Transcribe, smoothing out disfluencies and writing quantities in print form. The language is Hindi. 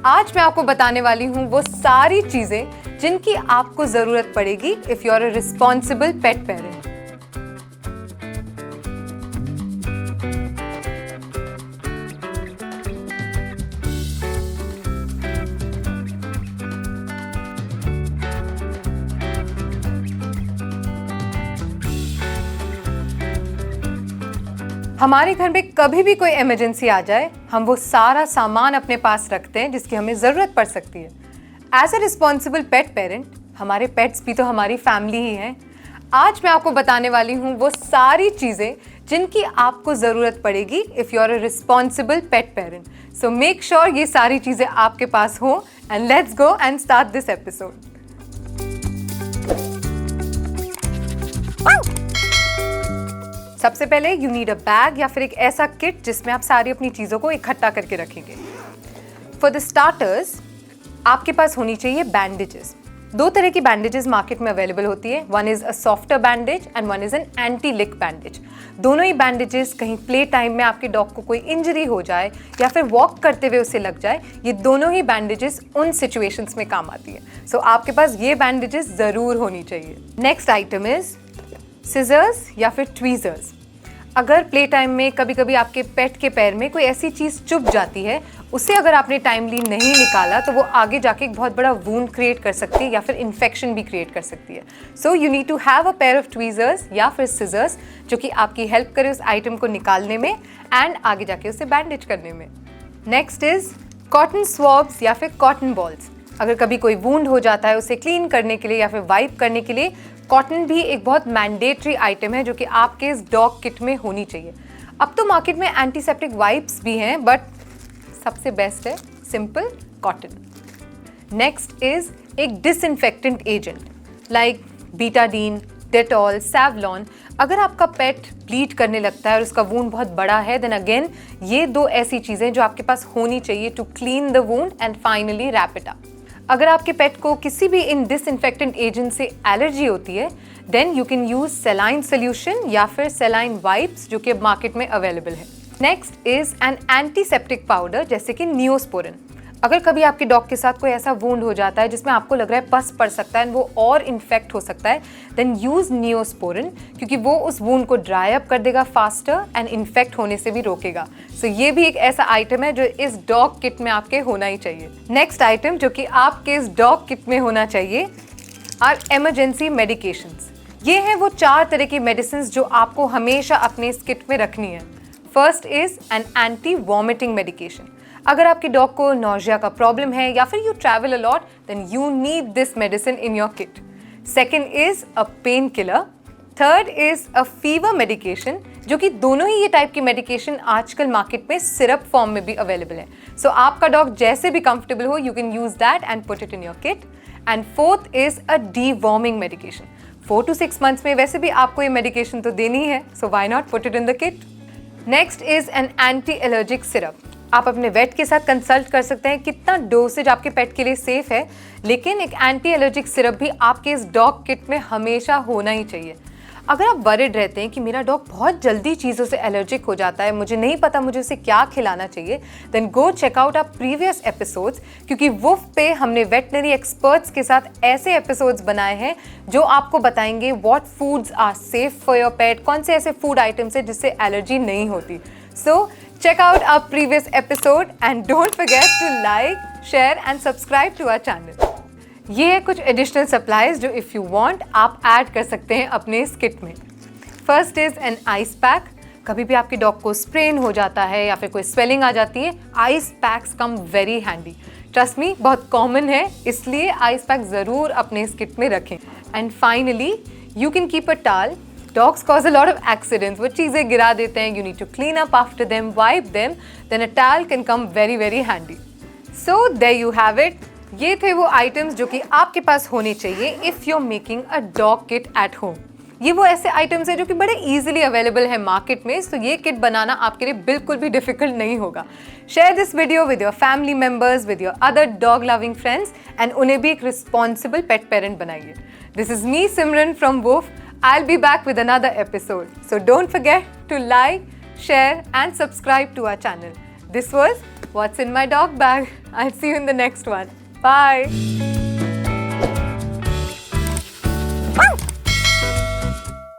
आज मैं आपको बताने वाली हूँ वो सारी चीजें जिनकी आपको जरूरत पड़ेगी if you are a responsible pet parent. हमारे घर में कभी भी कोई इमरजेंसी आ जाए, हम वो सारा सामान अपने पास रखते हैं जिसकी हमें ज़रूरत पड़ सकती है। As a responsible pet parent, हमारे पेट्स भी तो हमारी फैमिली ही हैं। आज मैं आपको बताने वाली हूँ वो सारी चीज़ें जिनकी आपको ज़रूरत पड़ेगी if you are a responsible pet parent. So make sure ये सारी चीज़ें आपके पास हों and let's go and start this episode. सबसे पहले यू नीड अ बैग या फिर एक ऐसा किट जिसमें आप सारी अपनी चीज़ों को इकट्ठा करके रखेंगे। फॉर द स्टार्टर्स आपके पास होनी चाहिए बैंडेजेस। दो तरह की बैंडेजेस मार्केट में अवेलेबल होती है। One is a softer bandage and one is an anti lick bandage. दोनों ही बैंडेजेस कहीं प्ले टाइम में आपके डॉग को कोई इंजरी हो जाए या फिर वॉक करते हुए उसे लग जाए, ये दोनों ही बैंडेजेस उन सिचुएशंस में काम आती है। सो आपके पास ये बैंडेजेस ज़रूर होनी चाहिए। नेक्स्ट आइटम इज़ सिजर्स या फिर ट्वीज़र्स। अगर प्ले टाइम में कभी कभी आपके पेट के पैर में कोई ऐसी चीज़ चुभ जाती है, उसे अगर आपने टाइमली नहीं निकाला तो वो आगे जाके एक बहुत बड़ा वूंड क्रिएट कर सकती है या फिर इन्फेक्शन भी क्रिएट कर सकती है। So you need to have a pair of tweezers या फिर सिजर्स जो कि आपकी हेल्प करे उस आइटम को निकालने में एंड आगे जाके उसे बैंडेज करने में। नेक्स्ट इज़ कॉटन स्वॉब्स या फिर कॉटन बॉल्स। अगर कभी कोई वूंड हो जाता है, उसे क्लीन करने के लिए या फिर वाइप करने के लिए कॉटन भी एक बहुत मैंडेटरी आइटम है जो कि आपके इस डॉग किट में होनी चाहिए। अब तो मार्केट में एंटीसेप्टिक वाइप्स भी हैं, बट सबसे बेस्ट है सिंपल कॉटन। नेक्स्ट इज एक disinfectant agent like Betadine, Dettol, Savlon. अगर आपका पेट ब्लीड करने लगता है और उसका वूंड बहुत बड़ा है, देन अगेन ये दो ऐसी चीज़ें जो आपके पास होनी चाहिए to clean the wound and finally wrap it up. अगर आपके पेट को किसी भी इन डिसइंफेक्टेंट एजेंट से एलर्जी होती है, then you can use saline solution या फिर सेलाइन वाइप्स जो कि मार्केट में अवेलेबल है। Next is an antiseptic powder जैसे कि नियोस्पोरिन। अगर कभी आपके डॉग के साथ कोई ऐसा वूंड हो जाता है जिसमें आपको लग रहा है पस पड़ सकता है वो और इन्फेक्ट हो सकता है, देन यूज नियोस्पोरिन क्योंकि वो उस वूंड को ड्राई अप कर देगा फास्टर एंड इन्फेक्ट होने से भी रोकेगा। सो ये भी एक ऐसा आइटम है जो इस डॉग किट में आपके होना ही चाहिए। नेक्स्ट आइटम जो कि आपके इस डॉग किट में होना चाहिए आर इमरजेंसी मेडिकेशंस। ये हैं वो 4 तरह की मेडिसिन जो आपको हमेशा अपने इस किट में रखनी है। First is an anti vomiting medication. अगर आपके डॉग को नोजिया का प्रॉब्लम है या फिर you travel a lot, then you need this medicine in your kit. Second is a painkiller. Third is a fever medication, जो कि दोनों ही ये टाइप की मेडिकेशन आजकल मार्केट में सिरप फॉर्म में भी अवेलेबल है। सो आपका डॉग जैसे भी कंफर्टेबल हो, you can use that and put it in your kit. And fourth is a deworming medication. 4 to 6 months में वैसे भी आपको ये मेडिकेशन तो देनी है, so why not put it in the kit. Next is an anti allergic syrup. आप अपने वेट के साथ कंसल्ट कर सकते हैं कितना डोसेज आपके पेट के लिए सेफ है, लेकिन एक एंटी एलर्जिक सिरप भी आपके इस डॉग किट में हमेशा होना ही चाहिए। अगर आप वरिड रहते हैं कि मेरा डॉग बहुत जल्दी चीज़ों से एलर्जिक हो जाता है, मुझे नहीं पता मुझे उसे क्या खिलाना चाहिए, then go check out our previous episodes, क्योंकि वुफ पे हमने वेटनरी एक्सपर्ट्स के साथ ऐसे एपिसोड्स बनाए हैं जो आपको बताएंगे what foods are safe for your pet, कौन से ऐसे फूड आइटम्स है जिससे एलर्जी नहीं होती। सो check out our previous episode and don't forget to like, share and subscribe to our channel. ये है कुछ एडिशनल सप्लाईज जो इफ़ यू वांट आप ऐड कर सकते हैं अपने इस किट में। First is an ice pack. कभी भी आपके डॉग को स्प्रेन हो जाता है या फिर कोई स्वेलिंग आ जाती है, आइस पैक्स कम वेरी हैंडी। ट्रस्ट मी, बहुत कॉमन है, इसलिए आइस पैक ज़रूर अपने इस किट में रखें। And finally you can keep a towel. Dogs cause a lot of accidents. वो चीज़ें गिरा देते हैं, you need to clean up after them, wipe them, then a towel can come very very handy. So there you have it. ये थे वो items जो कि आपके पास होने चाहिए if you're making a dog kit at home. ये वो ऐसे items हैं जो कि बड़े easily available है मार्केट में, तो ये किट बनाना आपके लिए बिल्कुल भी difficult नहीं होगा। Share this video with your family members, with your other dog loving friends and उन्हें भी एक responsible pet parent बनाइए। This is me Simran from Woof. I'll be back with another episode. So don't forget to like, share and subscribe to our channel. This was what's in my dog bag. I'll see you in the next one. Bye.